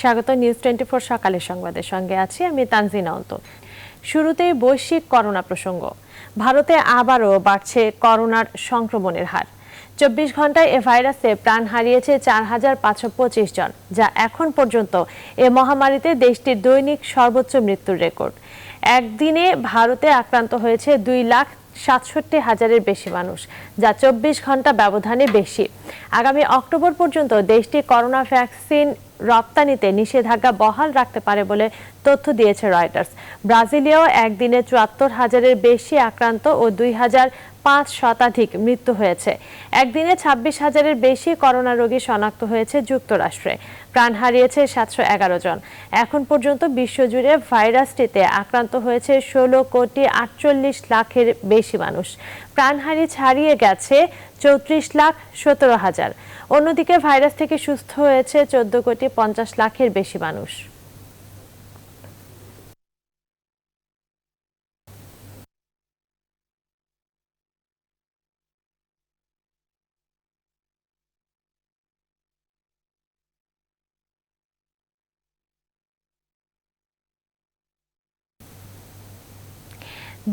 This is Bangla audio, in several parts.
স্বাগত নিউজ 24 সকালের সংবাদের সঙ্গে আছি আমি তানজিনা অন্ত। শুরুতেই বৈশ্বিক করোনা প্রসঙ্গ। ভারতে আবারও বাড়ছে করোনার সংক্রমণের হার। 24 ঘন্টায় এ ভাইরাসে প্রাণ হারিয়েছে 4525 জন, যা এখন পর্যন্ত এ মহামারীতে দেশটির দৈনিক সর্বোচ্চ মৃত্যুর রেকর্ড। একদিনে ভারতে আক্রান্ত হয়েছে 2,67,000-এর বেশি মানুষ, যা 24 ঘন্টা ব্যবধানে বেশি। আগামী অক্টোবর পর্যন্ত দেশটি করোনা ভ্যাকসিন রপ্তানিতে নিষেধাজ্ঞা বহাল রাখতে পারে বলে তথ্য দিয়েছে রয়টার্স। ব্রাজিলেও একদিনে 74,000-এর বেশি আক্রান্ত ও 2,005 শতাধিক মৃত্যু হয়েছে। একদিনে 26,000-এর বেশি করোনা রোগী শনাক্ত হয়েছে যুক্তরাষ্ট্রে। প্রাণ হারিয়েছে 711 জন। এখন পর্যন্ত বিশ্বজুড়ে ভাইরাসটিতে আক্রান্ত হয়েছে 16,48,00,000-এর বেশি মানুষ। প্রাণহানি ছাড়িয়ে গেছে 34,17,000। অন্যদিকে ভাইরাস থেকে সুস্থ হয়েছে 14,50,00,000-এর বেশি মানুষ।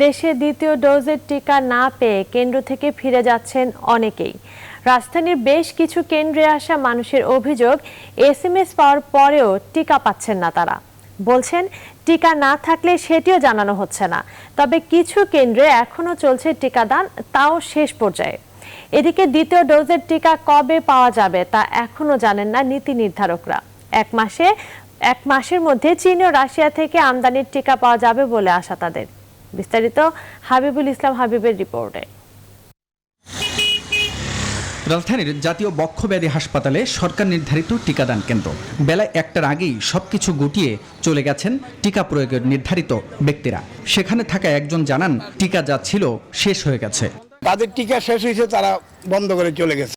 দেশে দ্বিতীয় ডোজের টিকা না পেয়ে কেন্দ্র থেকে ফিরে যাচ্ছেন অনেকেই। রাজধানীর বেশ কিছু কেন্দ্রে আসা মানুষের অভিযোগ, SMS পাওয়ার পরেও টিকা পাচ্ছেন না তারা। বলছেন টিকা না থাকলে সেটিও জানানো হচ্ছে না। তবে কিছু কেন্দ্রে এখনো চলছে টিকাদান, তাও শেষ পর্যায়ে। এদিকে দ্বিতীয় ডোজের টিকা কবে পাওয়া যাবে তা এখনো জানেন না নীতি নির্ধারকরা। এক মাসের মধ্যে চীন ও রাশিয়া থেকে আমদানির টিকা পাওয়া যাবে বলে আশা তাদের। বিস্তারিত হাবিবুল ইসলাম হাবিবের রিপোর্টে। রাজধানীর জাতীয় বক্ষব্যাধি হাসপাতালে সরকার নির্ধারিত টিকাদান কেন্দ্র। বেলা 1টার আগেই সবকিছু গুটিয়ে চলে গেছেন টিকা প্রয়োগের নির্ধারিত ব্যক্তিরা। সেখানে থাকা একজন জানান, টিকা যা ছিল শেষ হয়ে গেছে। তাদের টিকা শেষ হয়েছে, তারা বন্ধ করে চলে গেছে।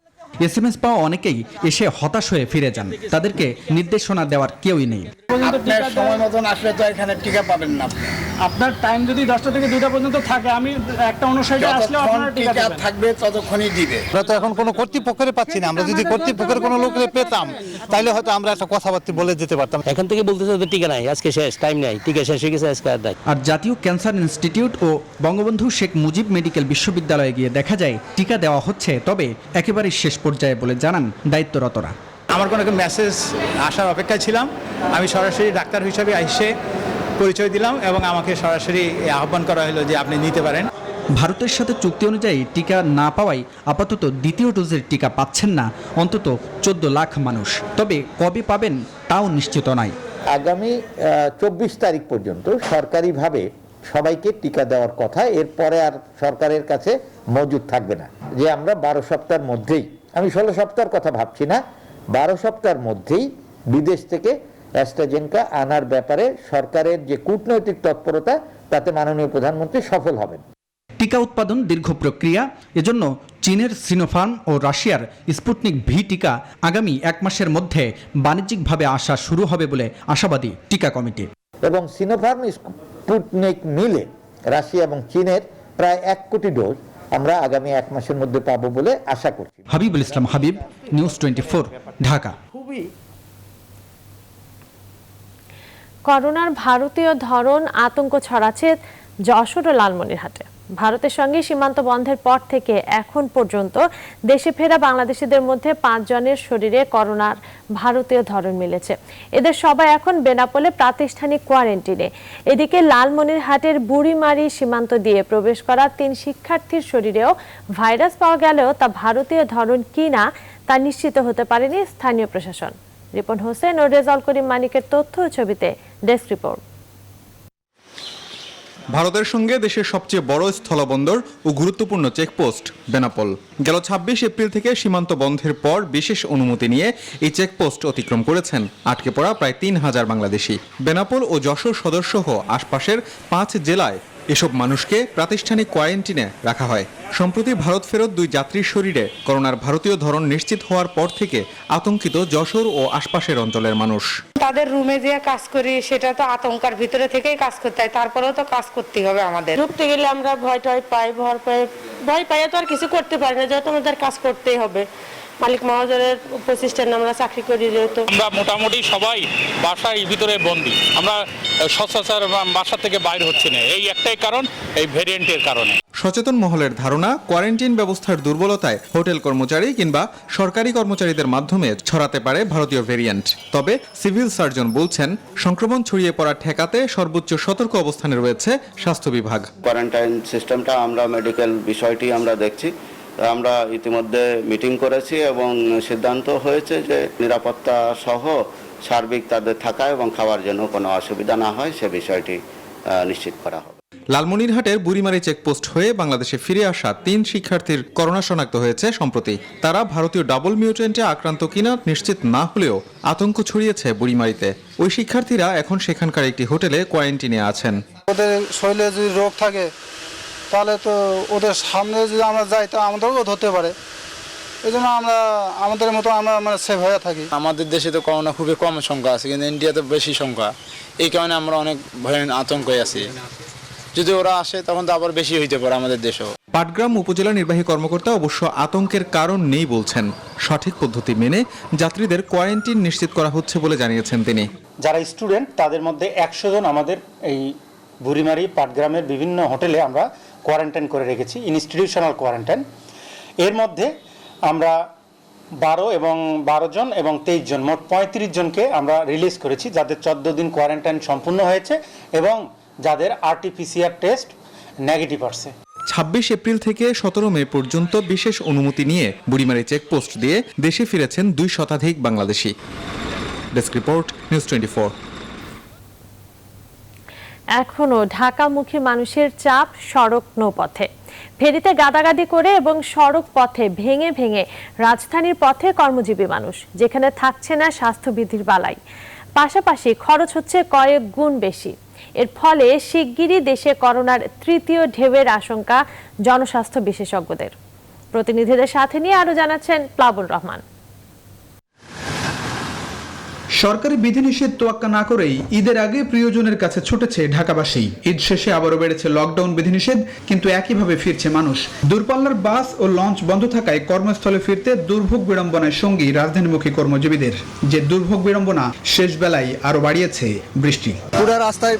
SMS পাওয়া অনেকেই এসে হতাশ হয়ে ফিরে যান। তাদেরকে নির্দেশনা দেওয়ার কেউই নেই। আপনার সময় মতন আসলে তো এখানে টিকা পাবেন না। আপনার টাইম যদি 10টা থেকে 2টা পর্যন্ত থাকে, আমি একটা অনুসারে আসলে আপনার টিকা থাকবে ততক্ষণই দিবে। আমরা তো এখন কোনো কর্তৃপক্ষের পাচ্ছি না। আমরা যদি কর্তৃপক্ষের কোনো লোককে পেতাম তাহলে হয়তো আমরা একটা কথাবার্তা বলে যেতে পারতাম। এখান থেকে বলতেছে যে টিকা নাই, আজকে শেষ, টাইম নাই, টিকা শেষ হয়ে গেছে, আজকে আর নাই। আর জাতীয় ক্যান্সার ইনস্টিটিউট ও বঙ্গবন্ধু শেখ মুজিব মেডিকেল বিশ্ববিদ্যালয়ে গিয়ে দেখা যায় টিকা দেওয়া হচ্ছে, তবে একেবারে শেষ পর্যায়ে বলে জানান দায়িত্বরতরা। আমার কোনো মেসেজ আসার অপেক্ষায় ছিলাম। আমি সরাসরি ডাক্তার হিসেবে এসে পরিচয় দিলাম এবং আমাকে সরাসরি আহ্বান করা হলো যে আপনি নিতে পারেন। ভারতের সাথে চুক্তি অনুযায়ী টিকা না পাওয়ায় আপাতত দ্বিতীয় ডোজের টিকা পাচ্ছেন না অন্তত 14 লাখ মানুষ। তবে কবে পাবেন তাও নিশ্চিত নয়। আগামী 24 তারিখ পর্যন্ত সরকারিভাবে সবাইকে টিকা দেওয়ার কথা। এরপরে আর সরকারের কাছে মজুদ থাকবে না যে আমরা 12 সপ্তাহের মধ্যেই, আমি 16 সপ্তাহের কথা ভাবছি না, 12 সপ্তাহের মধ্যেই বিদেশ থেকে অ্যাস্ট্রাজেনেকা আনার ব্যাপারে সরকারের যে কূটনৈতিক তৎপরতা, তাতে মাননীয় প্রধানমন্ত্রী সফল হবেন। টিকা উৎপাদন দীর্ঘ প্রক্রিয়া। এজন্য চীনের সিনোফার্ম ও রাশিয়ার স্পুটনিক ভি টিকা আগামী 1 মাসের মধ্যে বাণিজ্যিকভাবে আসা শুরু হবে বলে আশাবাদী টিকা কমিটি। এবং সিনোফার্ম স্পুটনিক মিলে রাশিয়া এবং চীনের প্রায় 1 কোটি ডোজ আমরা আগামী 1 মাসের মধ্যে পাবো বলে আশা করছি। হাবিবুল ইসলাম হাবিব, নিউজ 24, ঢাকা। করোনার ভারতীয় ধরন আতঙ্ক ছড়াচ্ছে যশোর ও লালমনিরহাটে। ভারতের সঙ্গে সীমান্ত বন্ধের পর থেকে এখন পর্যন্ত দেশে ফেরা বাংলাদেশিদের মধ্যে 5 জনের শরীরে করোনার ভারতীয় ধরন মিলেছে। এদের সবাই এখন বেনাপোলে প্রাতিষ্ঠানিক কোয়ারেন্টিনে। এদিকে লালমনিরহাটের বুড়িমারি সীমান্ত দিয়ে প্রবেশ করা 3 শিক্ষার্থীর শরীরেও ভাইরাস পাওয়া গেলেও তা ভারতীয় ধরন কিনা তা নিশ্চিত হতে পারেনি স্থানীয় প্রশাসন। রিপন হোসেন ও রেজাউল করিম মানিকের তথ্য ও ছবিতে ডেস্ক রিপোর্ট। ভারতের সঙ্গে দেশের সবচেয়ে বড় স্থলবন্দর ও গুরুত্বপূর্ণ চেকপোস্ট বেনাপোল। গেল 26 এপ্রিল থেকে সীমান্ত বন্ধের পর বিশেষ অনুমতি নিয়ে এই চেকপোস্ট অতিক্রম করেছেন আটকে পড়া প্রায় 3,000 বাংলাদেশি। বেনাপোল ও যশোর সদর সহ আশপাশের 5 জেলায় এসব মানুষকে প্রাতিষ্ঠানিক কোয়ারেন্টিনে রাখা হয়। সম্প্রতি ভারত ফেরত 2 যাত্রীর শরীরে করোনার ভারতীয় ধরন নিশ্চিত হওয়ার পর থেকে আতঙ্কিত যশোর ও আশপাশের অঞ্চলের মানুষ। তাদের রুমে যে কাজ করি সেটা তো আতঙ্কের ভিতরে থেকেই কাজ করতে হয়, তারপরেও তো কাজ করতেই হবে আমাদের। ঢুকতে গেলে আমরা ভয় পাই তো আর কিছু করতে পারি না, যেহেতু আমাদের কাজ করতেই হবে। মালিক মহাজনের প্রতিষ্ঠানে আমরা চাকরি করি যেহেতু। আমরা মোটামুটি সবাই বাসার ভিতরে বন্দী, আমরা সচরাচর বাসা থেকে বাইরে হচ্ছে না, এই একটাই কারণ, এই ভেরিয়েন্টের কারণে। সচেতন মহলের ধারণা, কোয়ারেন্টাইন ব্যবস্থার দুর্বলতায় হোটেল কর্মচারী কিংবা সরকারি কর্মচারীদের মাধ্যমে ছড়াতে পারে ভারতীয় ভেরিয়েন্ট। তবে সিভিল সার্জন বলছেন, সংক্রমণ ছড়িয়ে পড়া ঠেকাতে সর্বোচ্চ সতর্ক অবস্থানে রয়েছে স্বাস্থ্য বিভাগ। কোয়ারেন্টাইন সিস্টেমটা আমরা মেডিকেল বিষয়টি আমরা দেখছি, আমরা ইতিমধ্যে মিটিং করেছি এবং সিদ্ধান্ত হয়েছে যে নিরাপত্তা সহ সার্বিক তাদের থাকা এবং খাওয়ার জন্য কোনো অসুবিধা না হয় সে বিষয়টি নিশ্চিত করা হবে। লালমনিরহাটের বুড়িমারি চেকপোস্ট হয়ে বাংলাদেশে ফিরে আসা 3 শিক্ষার্থীর করোনা শনাক্ত হয়েছে সম্প্রতি। তারা ভারতীয় ডাবল মিউটেন্টে আক্রান্ত কিনা নিশ্চিত না হলেও আতঙ্ক ছড়িয়েছে বুড়িমারিতে। ওই শিক্ষার্থীরা এখন সেখানকার একটি হোটেলে কোয়ারেন্টিনে আছেন। ওদের শরীরে যদি রোগ থাকে তাহলে তো ওদের সামনে যদি আমরা যাই তা আমাদেরও ধরতে পারে, এই জন্য আমরা আমাদের মতো আমরা সেভ হয়ে থাকি। আমাদের দেশে তো করোনা খুবই কম সংখ্যা আছে, কিন্তু ইন্ডিয়াতে বেশি সংখ্যা, এই কারণে আমরা অনেক ভয়ানক আতঙ্কে আছি। যদি ওরা আসে তখন তো আবার বেশি হইতে পারে আমাদের দেশেও। পাটগ্রাম উপজেলা নির্বাহী কর্মকর্তা অবশ্য আতঙ্কের কারণ নেই বলছেন। সঠিক পদ্ধতি মেনে যাত্রীদের কোয়ারেন্টাইন নিশ্চিত করা হচ্ছে বলে জানিয়েছেন তিনি। যারা স্টুডেন্ট তাদের মধ্যে 100 জন আমাদের এই বুড়িমারি পাটগ্রামের বিভিন্ন হোটেলে আমরা কোয়ারেন্টাইন করে রেখেছি, ইনস্টিটিউশনাল কোয়ারেন্টাইন। এর মধ্যে আমরা 12 জন এবং 23 জন, মোট 35 জনকে আমরা রিলিজ করেছি, যাদের 14 দিন কোয়ারেন্টাইন সম্পূর্ণ হয়েছে এবং যাদের RT-PCR টেস্ট নেগেটিভ আসছে। 26 এপ্রিল থেকে 17 মে পর্যন্ত বিশেষ অনুমতি নিয়ে বুড়িমারি চেকপোস্ট দিয়ে দেশে ফিরেছেন 2 শতাধিক বাংলাদেশি। Desk report, news 24। এখনো ঢাকামুখী মানুষের চাপ সড়ক নৌপথে। ফেরিতে গাদাগাদি করে এবং সড়ক পথে ভেঙে ভেঙে রাজধানীর পথে কর্মজীবী মানুষ, যেখানে থাকছে না স্বাস্থ্যবিধির বালাই। পাশাপাশি খরচ হচ্ছে কয়েক গুণ বেশি। এর ফলে শিগগিরই দেশে করোনার 3য় ঢেউয়ের আশঙ্কা জনস্বাস্থ্য বিশেষজ্ঞদের। প্রতিনিধিদের সাথে নিয়ে আরো জানাচ্ছেন প্লাবন রহমান। সরকারি বিধিনিষেধ তোয়াক্কা না করেই ঈদের আগে প্রিয়জনের কাছে ছুটেছে ঢাকাবাসী। ঈদ শেষে আবারও বেড়েছে লকডাউন বিধিনিষেধ, কিন্তু একইভাবে ফিরছে মানুষ। দূরপাল্লার বাস ও লঞ্চ বন্ধ থাকায় কর্মস্থলে ফিরতে দুর্ভোগ বিড়ম্বনায় সঙ্গী রাজধানীমুখী কর্মজীবীদের। যে দুর্ভোগ বিড়ম্বনা শেষ বেলায় আরো বাড়িয়েছে বৃষ্টি। পুরো রাস্তায়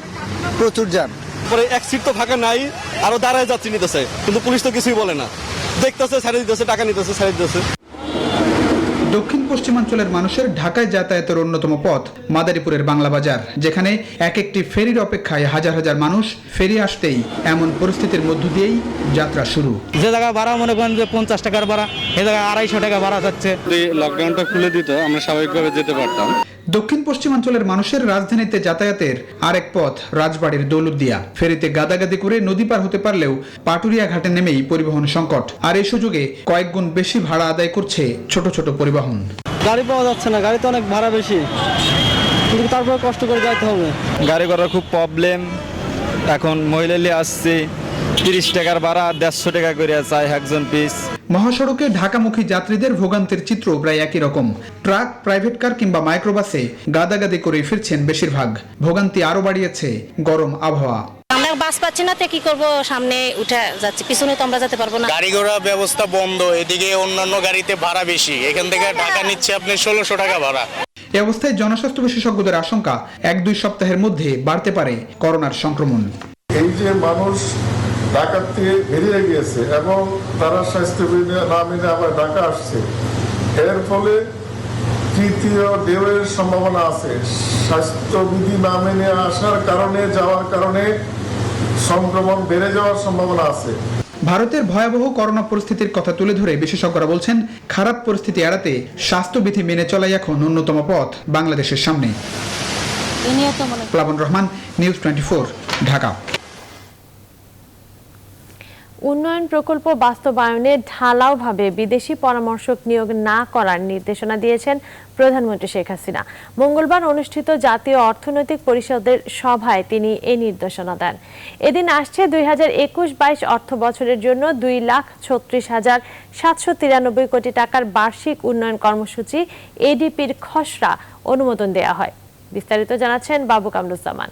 প্রচুর জ্যাম, পরে এক সিট তো ফাঁকা নাই, আরো দাঁড়ায় যাত্রী নিতেছে, কিন্তু পুলিশ তো কিছুই বলে না, দেখতেছে ছেড়ে দিতেছে, টাকা নিতেছে, ছেড়ে দিতেছে। দক্ষিণ পশ্চিমাঞ্চলের মানুষের ঢাকায় যাতায়াতের অন্যতম পথ মাদারীপুরের বাংলা বাজার, যেখানে এক একটি ফেরির অপেক্ষায় হাজার হাজার মানুষ। ফেরি আসতেই এমন পরিস্থিতির মধ্য দিয়েই যাত্রা শুরু। যে জায়গায় ভাড়া মনে করেন যে 50 টাকার ভাড়া, এই জায়গায় 250 টাকা ভাড়া যাচ্ছে। যদি লকডাউনটা খুলে দিত আমরা স্বাভাবিকভাবে যেতে পারতাম। দক্ষিণ পশ্চিমাঞ্চলের মানুষের রাজধানীতে যাতায়াতের আরেক পথ রাজবাড়ির দৌলতদিয়া। ফেরিতে গাদাগাদি করে নদী পার হতে পারলেও পাটুরিয়া ঘাটে নেমেই পরিবহন সংকট। আর এই সুযোগে কয়েক গুণ বেশি ভাড়া আদায় করছে ছোট ছোট পরিবহন। গাড়ি পাওয়া যাচ্ছে না, গাড়িতে অনেক ভাড়া বেশি, কিন্তু তারপরে কষ্ট করে যাইতে হবে। গাড়ি করার খুব প্রবলেম। এখন মহিলালি আসছে 30 টাকার ভাড়া 150 টাকা করে চাই একজন পিস। মহাসড়কে ঢাকামুখী যাত্রীদের ভোগান্তির চিত্র প্রায় একই রকম। ট্রাক, প্রাইভেট কার কিংবা মাইক্রোবাসে গাদাগাদি করে ফিরছেন বেশিরভাগ। ভোগান্তি আরো বাড়িয়েছে গরম আবহাওয়া। আমরা বাস পাচ্ছি না, কি করব, সামনে উঠে যাচ্ছে, পিছনে তো আমরা যেতে পারবো না। গাড়ি ঘোড়া ব্যবস্থা বন্ধ, এদিকে অন্যান্য গাড়িতে ভাড়া বেশি। এখান থেকে ঢাকা নিচ্ছে আপনি 1600 টাকা ভাড়া। এই অবস্থায় জনস্বাস্থ্য বিশেষজ্ঞদের আশঙ্কা 1-2 সপ্তাহের মধ্যে বাড়তে পারে করোনার সংক্রমণ। এই যে মানুষ ঢাকা থেকে বেরিয়ে গিয়েছে এবং তারা স্বাস্থ্যবিধি না মেনে আবার ঢাকা আসছে, এর ফলে 3য় ঢেউয়ের সম্ভাবনা আছে। স্বাস্থ্যবিধি না মেনে আসার কারণে, যাওয়ার কারণে সংক্রমণ বেড়ে যাওয়ার সম্ভাবনা আছে। ভারতের ভয়াবহ করোনা পরিস্থিতির কথা তুলে ধরে বিশেষজ্ঞরা বলছেন, খারাপ পরিস্থিতি এড়াতে স্বাস্থ্যবিধি মেনে চলাই এখন অন্যতম পথ বাংলাদেশের সামনে। প্লাবন রহমান, নিউজ 24, ঢাকা। উন্নয়ন প্রকল্প বাস্তবায়নে ঢালাওভাবে বিদেশি পরামর্শক নিয়োগ না করার নির্দেশনা দিয়েছেন প্রধানমন্ত্রী শেখ হাসিনা। মঙ্গলবার অনুষ্ঠিত জাতীয় অর্থনৈতিক পরিষদের সভায় তিনি এই নির্দেশনা দেন। এদিন আসছে 2021-22 অর্থ বছরের জন্য 2,36,793 কোটি টাকার বার্ষিক উন্নয়ন কর্মসূচি এডিপির খসড়া অনুমোদন দেওয়া হয়। বিস্তারিত জানাচ্ছেন বাবু কামরুজ্জামান।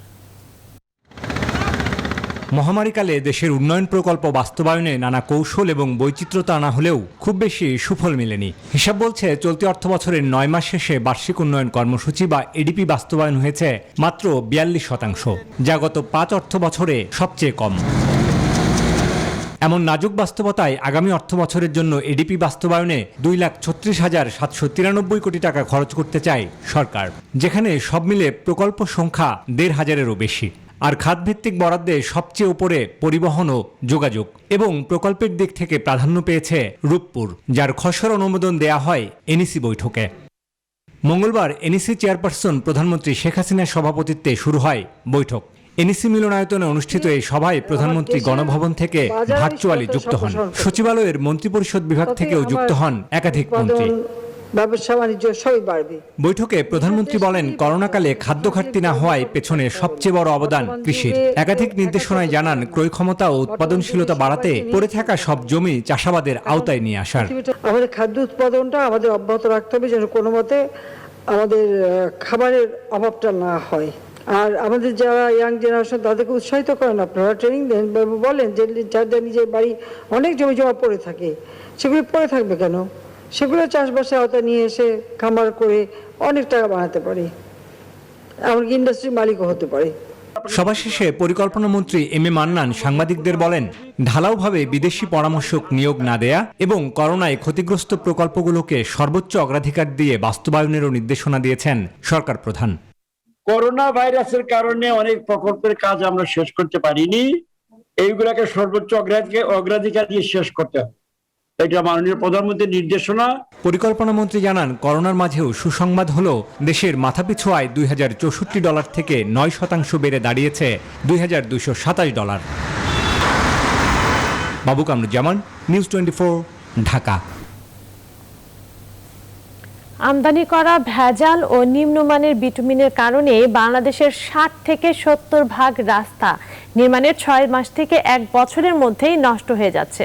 মহামারীকালে দেশের উন্নয়ন প্রকল্প বাস্তবায়নে নানা কৌশল এবং বৈচিত্র্যতা আনা হলেও খুব বেশি সুফল মেলেনি। হিসাব বলছে চলতি অর্থবছরের 9 মাস শেষে বার্ষিক উন্নয়ন কর্মসূচি বা এডিপি বাস্তবায়ন হয়েছে মাত্র 42%, যা গত 5 অর্থবছরে সবচেয়ে কম। এমন নাজুক বাস্তবতায় আগামী অর্থবছরের জন্য এডিপি বাস্তবায়নে 2,36,793 কোটি টাকা খরচ করতে চায় সরকার, যেখানে সব মিলে প্রকল্প সংখ্যা 1,500-এরও বেশি। আর খাতভিত্তিক বরাদ্দে সবচেয়ে উপরে পরিবহন ও যোগাযোগ এবং প্রকল্পের দিক থেকে প্রাধান্য পেয়েছে রূপপুর, যার খসড়া অনুমোদন দেয়া হয় এনইসি বৈঠকে। মঙ্গলবার এনইসি চেয়ারপারসন প্রধানমন্ত্রী শেখ হাসিনার সভাপতিত্বে শুরু হয় বৈঠক। এনইসি মিলনায়তনে অনুষ্ঠিত এই সভায় প্রধানমন্ত্রী গণভবন থেকে ভার্চুয়ালি যুক্ত হন। সচিবালয়ের মন্ত্রিপরিষদ বিভাগ থেকেও যুক্ত হন একাধিক মন্ত্রী। ব্যবসা বাণিজ্য সবই বাড়বে। বৈঠকে প্রধানমন্ত্রী বলেন, করোনাকালে খাদ্য ঘাটতি না হওয়ায় পেছনে সবচেয়ে বড় অবদান কৃষির। একাধিক নির্দেশনায় জানান ক্রয় ক্ষমতা ও উৎপাদনশীলতা বাড়াতে পড়ে থাকা সব জমি চাষাবাদের আওতায় নিয়ে আসার। আমাদের খাদ্য উৎপাদনটা আমাদের অব্যাহত রাখতে হবে, যেন কোনো মতে আমাদের খাবারের অভাবটা না হয়। আর আমাদের যারা ইয়াং জেনারেশন তাদেরকে উৎসাহিত করেন, আপনারা ট্রেনিং দেন, বলেন যে যাদের নিজের বাড়ি অনেক জমি জমা পড়ে থাকে সেগুলো পড়ে থাকবে কেন, সেগুলো চাষবাসের আওতায় নিয়ে এসে খামার করে অনেক টাকা বানাতে পারে, এমনকি ইন্ডাস্ট্রির মালিকও হতে পারে। সভা শেষে পরিকল্পনা মন্ত্রী এম এ মান্নান সাংবাদিকদের বলেন, ঢালাওভাবে বিদেশি পরামর্শক নিয়োগ না দেয়া এবং করোনায় ক্ষতিগ্রস্ত প্রকল্পগুলোকে সর্বোচ্চ অগ্রাধিকার দিয়ে বাস্তবায়নেরও নির্দেশনা দিয়েছেন সরকার প্রধান। করোনা ভাইরাসের কারণে অনেক প্রকল্পের কাজ আমরা শেষ করতে পারিনি, এইগুলাকে সর্বোচ্চ অগ্রাধিকার দিয়ে শেষ করতে হবে, এটা মাননীয় প্রধানমন্ত্রীর নির্দেশনা। পরিকল্পনা মন্ত্রী জানান, করোনার মাঝেও সুসংবাদ হলো দেশের মাথাপিছু আয় $2,064 থেকে 9% বেড়ে দাঁড়িয়েছে $2,227। বাবু কামরুজ্জামান, নিউজ 24, ঢাকা। আমদানি করা ভেজাল ও নিম্নমানের বিটুমিনের কারণে বাংলাদেশের 60 থেকে 70% রাস্তা নির্মাণের 6 মাস থেকে 1 বছরের মধ্যেই নষ্ট হয়ে যাচ্ছে,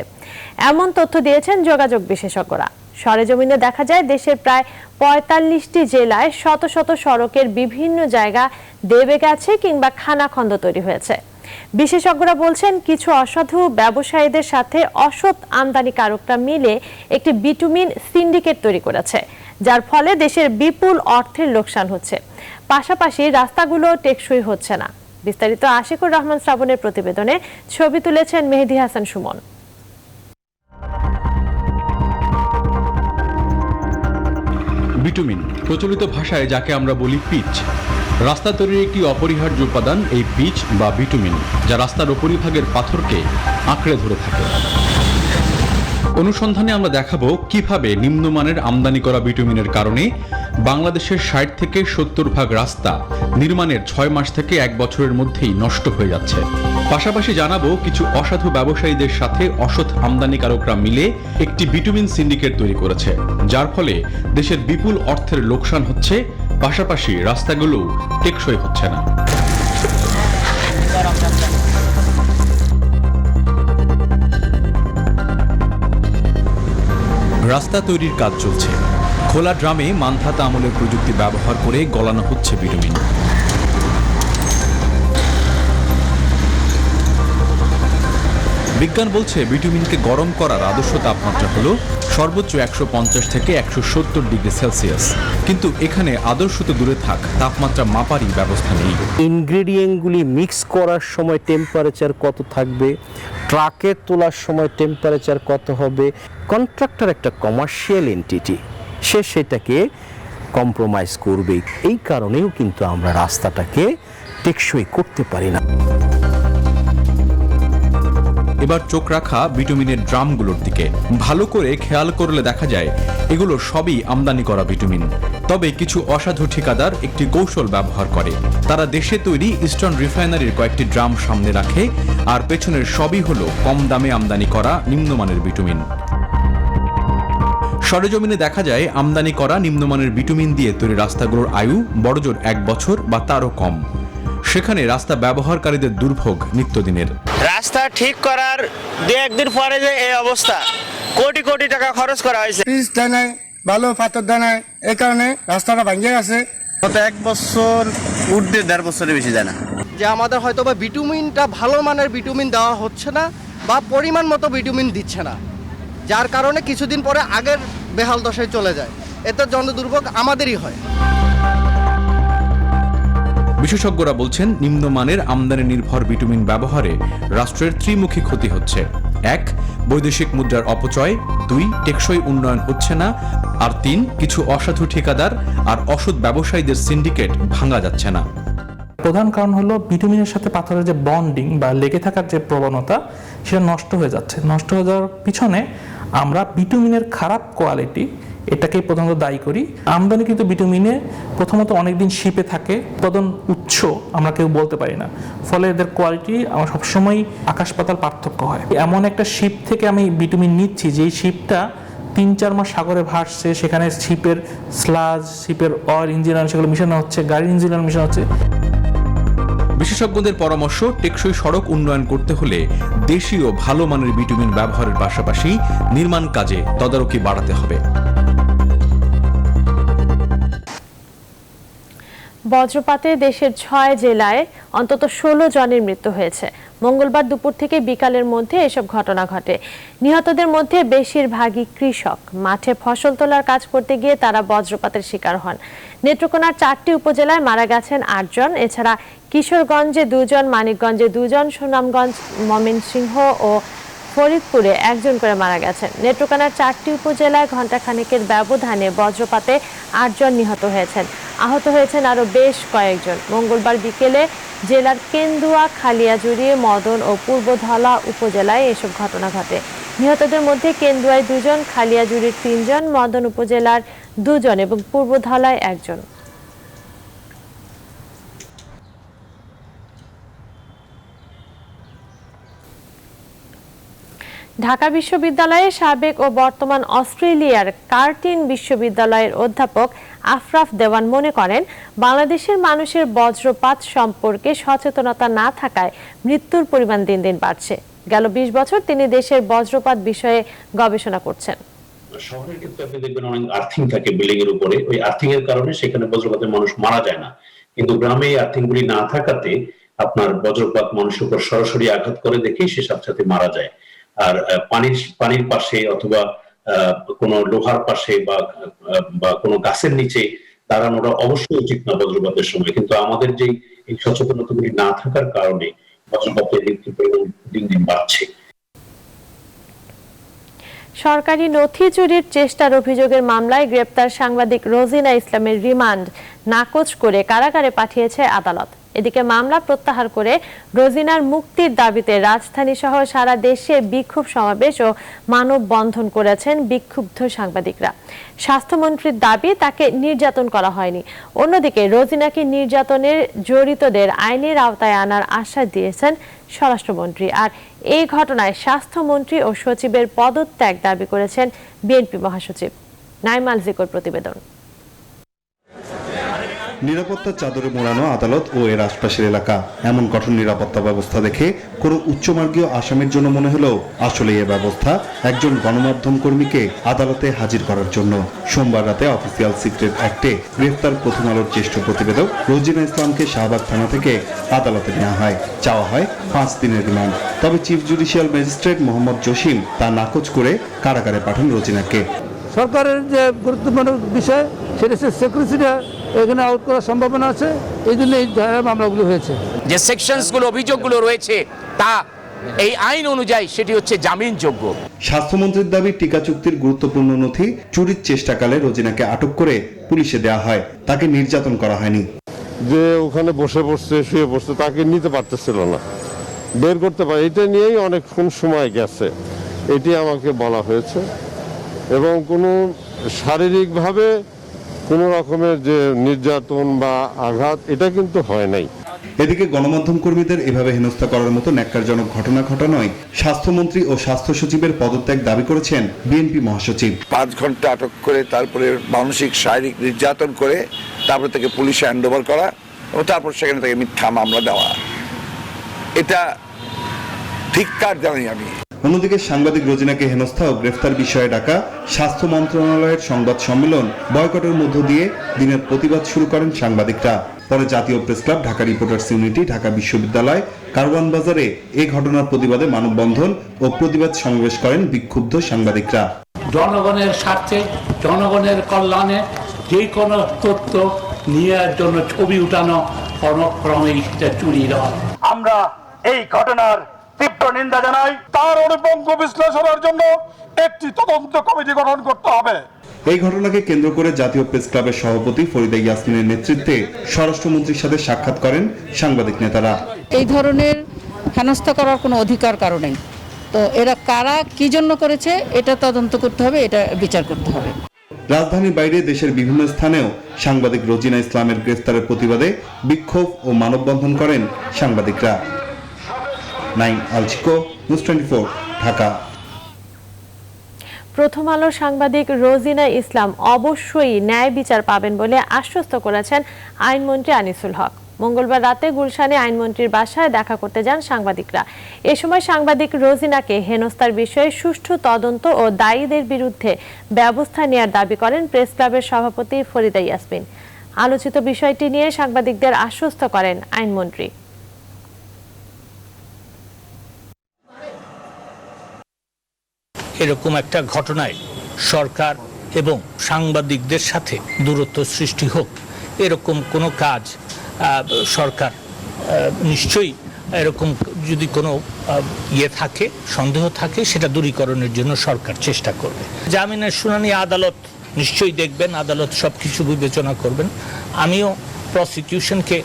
এমন তথ্য দিয়েছেন যোগাযোগ বিশেষজ্ঞরা। সরেজমিনে দেখা যায় দেশের প্রায় 45টি জেলায় শত শত সড়কের বিভিন্ন জায়গা দেবে গেছে কিংবা খানাখন্দ তৈরি হয়েছে। বিশেষজ্ঞরা বলছেন, কিছু অসাধু ব্যবসায়ীদের সাথে অসৎ আমদানিকারকরা মিলে একটি বিটুমিন সিন্ডিকেট তৈরি করেছে, যার ফলে দেশের বিপুল অর্থের লোকসান হচ্ছে। পাশাপাশি রাস্তাগুলো টেকসই হচ্ছে না। বিস্তারিত আশিকুর রহমান শ্রাবণের প্রতিবেদনে ছবি তুলেছেন মেহেদী হাসান সুমন। বিটুমিন, প্রচলিত ভাষায় যাকে আমরা বলি পিচ, রাস্তা তৈরির একটি অপরিহার্য উপাদান এই পিচ বা বিটুমিন, যা রাস্তার উপরিভাগের পাথরকে আঁকড়ে ধরে থাকে। অনুসন্ধানে আমরা দেখাবো কিভাবে নিম্নমানের আমদানি করা বিটুমিনের কারণে বাংলাদেশের 60 থেকে 70% রাস্তা নির্মাণের 6 মাস থেকে 1 বছরের মধ্যেই নষ্ট হয়ে যাচ্ছে। পাশাপাশি জানাবো কিছু অসাধু ব্যবসায়ীদের সাথে অসৎ আমদানিকারকরা মিলে একটি বিটুমিন সিন্ডিকেট তৈরি করেছে, যার ফলে দেশের বিপুল অর্থের লোকসান হচ্ছে, পাশাপাশি রাস্তাগুলো টেকসই হচ্ছে না। রাস্তা তৈরির কাজ চলছে। খোলা ড্রামে মান্ধাতা আমলের প্রযুক্তি ব্যবহার করে গলানো হচ্ছে বিটুমিন। বিজ্ঞান বলছে বিটুমিনকে গরম করার আদর্শ তাপমাত্রা হল সর্বোচ্চ 150 থেকে 170 ডিগ্রি সেলসিয়াস, কিন্তু এখানে আদর্শ তো দূরে থাক, তাপমাত্রা মাপারই ব্যবস্থা নেই। ইনগ্রেডিয়েন্টগুলি মিক্স করার সময় টেম্পারেচার কত থাকবে, ট্রাকে তোলার সময় টেম্পারেচার কত হবে, কন্ট্রাক্টর একটা কমার্শিয়াল এন্টিটি, সে সেটাকে কম্প্রোমাইজ করবে। এই কারণেও কিন্তু আমরা রাস্তাটাকে টেকসই করতে পারি না। এবার চোখ রাখা বিটুমিনের ড্রামগুলোর দিকে। ভালো করে খেয়াল করলে দেখা যায় এগুলো সবই আমদানি করা বিটুমিন। তবে কিছু অসাধু ঠিকাদার একটি কৌশল ব্যবহার করে। তারা দেশে তৈরি ইস্টার্ন রিফাইনারির কয়েকটি ড্রাম সামনে রাখে, আর পেছনের সবই হলো কম দামে আমদানি করা নিম্নমানের বিটুমিন। সরেজমিনে দেখা যায় আমদানি করা নিম্নমানের বিটুমিন দিয়ে তৈরি রাস্তাগুলোর আয়ু বড়জোর 1 বছর বা তারও কম। সেখানে রাস্তা ব্যবহারকারীদের দুর্ভোগ নিত্যদিনের। রাস্তা ঠিক করার 2-1 দিন পরে যে এই অবস্থা, কোটি কোটি টাকা খরচ করা হয়েছে। পিচ দেয় নাই, ভালো পাথর দেয় নাই, এই কারণে রাস্তাটা ভাঙিয়ে গেছে। গত 1 বছর উঠবে, 1.5 বছরের বেশি যায় না। যে আমাদের হয়তো বা ভিটামিনটা ভালো মানের ভিটামিন দেওয়া হচ্ছে না বা পরিমাণ মতো ভিটামিন দিচ্ছে না, যার কারণে কিছুদিন পরে আগের বেহাল দশায় চলে যায়। এতে জনদুর্ভোগ আমাদেরই হয়। বিশেষজ্ঞরা বলছেন, নিম্নমানের আমদানি নির্ভর ভিটামিন ব্যবহারে রাষ্ট্রের ত্রিমুখী ক্ষতি হচ্ছে। 1, বৈদেশিক মুদ্রার অপচয়, 2, টেকসই উন্নয়ন হচ্ছে না, আর 3, কিছু অসাধু ঠিকাদার আর অসৎ ব্যবসায়ীদের সিন্ডিকেট ভাঙা যাচ্ছে না। প্রধান কারণ হলো ভিটামিনের সাথে পাথরের যে বন্ডিং বা লেগে থাকার যে প্রবণতা সেটা নষ্ট হয়ে যাচ্ছে। নষ্ট হয়ে যাওয়ার পিছনে আমরা ভিটামিনের খারাপ কোয়ালিটি এটাকেই প্রধানত দায়ী করি। আমদানিকৃত ভিটামিনে প্রথমত অনেকদিন শিপে থাকে, উৎপাদন উচ্চ আমরা কেউ বলতে পারি না, ফলে এদের কোয়ালিটি আমার সবসময় আকাশ পাতাল পার্থক্য হয়। এমন একটা শিপ থেকে আমি ভিটামিন নিচ্ছি যেই শিপটা 3-4 মাস সাগরে ভাসছে, সেখানে শিপের স্লাজ, শিপের অয়েল, ইঞ্জিন অয়েল সেগুলো মিশানো হচ্ছে, গাড়ির ইঞ্জিন অয়েল মিশানো হচ্ছে। বিশেষজ্ঞদের পরামর্শ, টেকসই সড়ক উন্নয়ন করতে হলে দেশীয় ভালো মানের ভিটামিন ব্যবহারের পাশাপাশি নির্মাণ কাজে তদারকি বাড়াতে হবে। বজ্রপাতে দেশের 6 জেলায় অন্তত 16 জনের মৃত্যু হয়েছে। মঙ্গলবার দুপুর থেকে বিকালের মধ্যে এসব ঘটনা ঘটে। নিহতদের মধ্যে বেশিরভাগই কৃষক। মাঠে ফসল তোলার কাজ করতে গিয়ে তারা বজ্রপাতের শিকার হন। নেত্রকোনার 4টি উপজেলায় মারা গেছেন 8 জন। এছাড়া কিশোরগঞ্জে 2 জন, মানিকগঞ্জে 2 জন, সুনামগঞ্জ, ময়মনসিংহ ও ফরিদপুরে 1 জন করে মারা গেছেন। নেত্রকোনার 4টি উপজেলায় ঘণ্টাখানেকের ব্যবধানে বজ্রপাতে 8 জন নিহত হয়েছেন। আহত হয়েছেন আরও বেশ কয়েকজন। মঙ্গলবার বিকেলে জেলার কেন্দুয়া, খালিয়াজুড়ি, মদন ও পূর্বধলা উপজেলায় এসব ঘটনা ঘটে। নিহতদের মধ্যে কেন্দুয়ায় 2 জন, খালিয়াজুড়ির 3 জন, মদন উপজেলার 2 জন এবং পূর্বধলায় 1 জন। ঢাকা বিশ্ববিদ্যালয়ের সাবেক ও বর্তমান অস্ট্রেলিয়ার কার্টিন বিশ্ববিদ্যালয়ের অধ্যাপক আফরাফ দেওয়ান মনে করেন, বাংলাদেশের মানুষের বজ্রপাত সম্পর্কে সচেতনতা না থাকায় মৃত্যুর পরিমাণ দিন দিন বাড়ছে। গেল 20 বছর তিনি দেশের বজ্রপাত বিষয়ে গবেষণা করছেন। শহরের ক্ষেত্রে আপনি দেখবেন অনেক আর্থিং থাকে বিল্ডিং এর উপরে, ওই আর্থিং এর কারণে সেখানে বজ্রপাতে মানুষ মারা যায় না, কিন্তু গ্রামে এই আর্থিং গুলি না থাকাতে আপনার বজ্রপাত মানুষের উপর সরাসরি আঘাত করে দেখেই সে সাথে সাথে মারা যায়। আর পানির পাশে অথবা কোনো লোহার পাশে বা কোনো গাছের নিচে দাঁড়ানোটা অবশ্যই উচিত না বজ্রপাতের সময়, কিন্তু আমাদের যে এই সচেতনতাগুলি না থাকার কারণে বজ্রপাতের মৃত্যুর পরিমাণ দিন দিন বাড়ছে। সরকারি নথি চুরির চেষ্টার অভিযোগের মামলায় গ্রেপ্তার সাংবাদিক রোজিনা ইসলামের রিমান্ড নাকচ করে কারাগারে পাঠিয়েছে আদালত। এদিকে মামলা প্রত্যাহার করে রোজিনার মুক্তির দাবিতে রাজধানী সহ সারা দেশে বিক্ষোভ সমাবেশ ও মানববন্ধন করেছেন বিক্ষুব্ধ সাংবাদিকরা। স্বাস্থ্যমন্ত্রীর দাবি, তাকে নির্যাতন করা হয়নি। অন্যদিকে রোজিনাকে নির্যাতনের জড়িতদের আইনের আওতায় আনার আশ্বাস দিয়েছেন স্বরাষ্ট্রমন্ত্রী। আর এই ঘটনায় স্বাস্থ্যমন্ত্রী ও সচিবের পদত্যাগ দাবি করেছেন বিএনপি মহাসচিব। নাইমাল জিকোর প্রতিবেদন। নিরাপত্তার চাদরে মোড়ানো আদালত ও এর আশপাশের এলাকা, এমন কঠোর নিরাপত্তা ব্যবস্থা দেখে কোনো উচ্চমার্গীয় আসামির জন্য মনে হলেও আসলে এ ব্যবস্থা একজন গণমাধ্যম কর্মীকে আদালতে হাজির করার জন্য। সোমবার রাতে অফিসিয়াল সিক্রেট অ্যাক্টে গ্রেফতার প্রথম আলোর জ্যেষ্ঠ প্রতিবেদক রোজিনা ইসলামকে শাহবাগ থানা থেকে আদালতে নেওয়া হয়। চাওয়া হয় 5 দিনের রিমান্ড। তবে chief judicial magistrate Mohammad Jasim তা নাকচ করে কারাগারে পাঠান রোজিনাকে। সরকারের যে গুরুত্বপূর্ণ বিষয় সেটা হচ্ছে সিকিউরিটিটা এখানে আউট করার সম্ভাবনা আছে, এই জন্য এই ধারার মামলাগুলো হয়েছে। যে সেকশনসগুলো, অভিযোগগুলো রয়েছে তা এই আইন অনুযায়ী সেটি হচ্ছে জামিনযোগ্য। স্বাস্থ্যমন্ত্রীর দাবি, টিকা চুক্তির গুরুত্বপূর্ণ নথি চুরির চেষ্টাকালে রোজিনাকে আটক করে পুলিশে দেওয়া হয়, তাকে নির্যাতন করা হয়নি। যে ওখানে বসে পড়ছে, শুয়ে পড়ছে, তাকে নিতে পারতেছিল না, বের করতে পারে, এটা নিয়েই অনেকক্ষণ সময় গেছে, এটি আমাকে বলা হয়েছে। এবং কোনো শারীরিকভাবে কোনো রকমের যে নির্যাতন বা আঘাত এটা কিন্তু হয় নাই। এদিকে গণমাধ্যম কর্মীদের এভাবে হেনস্থা করার মতো ন্যাক্কারজনক ঘটনা ঘটানোয় স্বাস্থ্যমন্ত্রী ও স্বাস্থ্য সচিবের পদত্যাগ দাবি করেছেন বিএনপি মহাসচিব। 5 ঘন্টা আটক করে তারপরে মানসিক শারীরিক নির্যাতন করে তারপর তাকে পুলিশে হ্যান্ড ওভার করা এবং তারপর সেখানে তাকে মিথ্যা মামলা দেওয়া, এটা ধিক্কার জানাই আমি। অন্যদিকে সাংবাদিক রোজিনাকে হেনস্থা ও গ্রেফতার বিষয়ে ডাকা স্বাস্থ্য মন্ত্রণালয়ের সংবাদ সম্মেলন বয়কটের মধ্য দিয়ে দিনের প্রতিবাদ শুরু করেন সাংবাদিকরা। পরে জাতীয় press club, Dhaka reporters unity, Dhaka বিশ্ববিদ্যালয়, কারওয়ান বাজারে এই ঘটনার প্রতিবাদে মানববন্ধন ও প্রতিবাদ সমাবেশ করেন বিক্ষুব্ধ সাংবাদিকরা। জনগণের স্বার্থে, জনগণের কল্যাণে যে কোনো তথ্য নিয়ে জন্য ছবি উঠানো কোনোক্রমেই চুরি নয়। আমরা এই ঘটনার তীব্র নিন্দা জানাই। তার অনুপঙ্গ বিশ্লেষণের জন্য একটি তদন্ত কমিটি গঠন করতে হবে। এই ঘটনাকে কেন্দ্র করে জাতীয় প্রেস ক্লাবের সভাপতি ফরিদা ইয়াসমিনের নেতৃত্বে স্বরাষ্ট্রমন্ত্রীর সাথে সাক্ষাৎ করেন সাংবাদিক নেতারা। এই ধরনের হেনস্থা করার কোনো অধিকার কারো নেই, তো এরা কারা কি জন্য করেছে এটা তদন্ত করতে হবে, এটা বিচার করতে হবে। রাজধানীর বাইরে দেশের বিভিন্ন স্থানেও সাংবাদিক রোজিনা ইসলামের গ্রেফতারের প্রতিবাদে বিক্ষোভ ও মানববন্ধন করেন সাংবাদিকরা। নাইম আলচিকো, নিউজ 24, ঢাকা। প্রথম আলোর সাংবাদিক রোজিনা ইসলাম অবশ্যই ন্যায় বিচার পাবেন বলে আশ্বস্ত করেছেন আইনমন্ত্রী আনিসুল হক। মঙ্গলবার রাতে গুলশানে আইনমন্ত্রীর বাসায় দেখা করতে যান সাংবাদিকরা। এ সময় সাংবাদিক রোজিনাকে হেনস্থার বিষয়ে সুষ্ঠু তদন্ত ও দায়ীদের বিরুদ্ধে ব্যবস্থা নেওয়ার দাবি করেন প্রেস ক্লাবের সভাপতি ফরিদা ইয়াসমিন। আলোচিত বিষয়টি নিয়ে সাংবাদিকদের আশ্বস্ত করেন আইনমন্ত্রী। এরকম একটা ঘটনায় সরকার এবং সাংবাদিকদের সাথে দূরত্ব সৃষ্টি হোক, এরকম কোনো কাজ সরকার নিশ্চয়ই, এরকম যদি কোনো থাকে, সন্দেহ থাকে, সেটা দূরীকরণের জন্য সরকার চেষ্টা করবে। জামিনের শুনানি আদালত নিশ্চয়ই দেখবেন, আদালত সব কিছু বিবেচনা করবেন। আমিও প্রসিকিউশনকে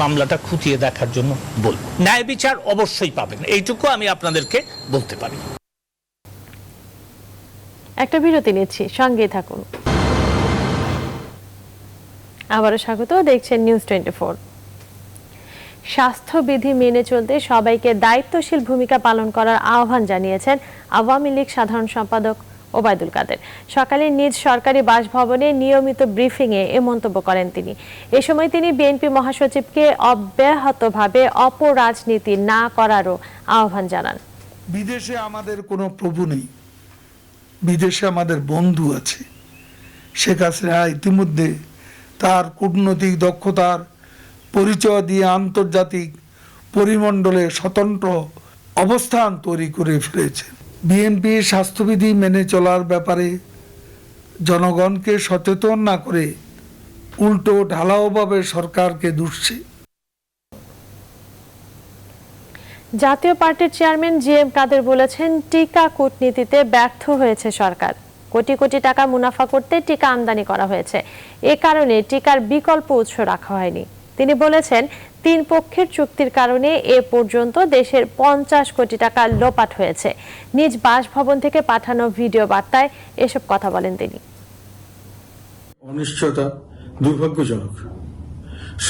মামলাটা খুঁটিয়ে দেখার জন্য বলব। ন্যায় বিচার অবশ্যই পাবেন, এইটুকু আমি আপনাদেরকে বলতে পারি। একটা বিরতি নিচ্ছি, সঙ্গেই থাকুন। আবারও স্বাগত, দেখছেন নিউজ 24। স্বাস্থ্যবিধি মেনে চলতে সবাইকে দায়িত্বশীল ভূমিকা পালন করার আহ্বান জানিয়েছেন আওয়ামী লীগ সাধারণ সম্পাদক ওবায়দুল কাদের। সকালে নিজ সরকারি বাসভবনে নিয়মিত ব্রিফিংয়ে এ মন্তব্য করেন তিনি। এ সময় তিনি বিএনপি মহাসচিবকে অব্যাহতভাবে অপরাজনীতি না করারও আহ্বান জানান। বিদেশে আমাদের কোনো প্রভু নেই, বিদেশে আমাদের বন্ধু আছে। শেখ হাসিনা ইতিমধ্যে তার কূটনৈতিক দক্ষতার পরিচয় দিয়ে আন্তর্জাতিক পরিমণ্ডলে স্বতন্ত্র অবস্থান তৈরি করে ফেলেছে। বিএনপি স্বাস্থ্যবিধি মেনে চলার ব্যাপারে জনগণকে সচেতন না করে উল্টো ঢালাওভাবে সরকারকে দুষছে। জাতীয় পার্টির চেয়ারম্যান জিএম কাদের বলেছেন, টিকা কূটনীতিতে ব্যর্থ হয়েছে সরকার। কোটি কোটি টাকা মুনাফা করতে টিকা আমদানি করা হয়েছে, এ কারণে টিকার বিকল্প উৎস রাখা হয়নি। তিনি বলেছেন, 3 পক্ষের চুক্তির কারণে এ পর্যন্ত দেশের 50 কোটি টাকা লোপাট হয়েছে। নিজ বাসভবন থেকে পাঠানো ভিডিও বার্তায় এসব কথা বলেন তিনি। অনিশ্চয়তা দুর্ভাগ্যজনক।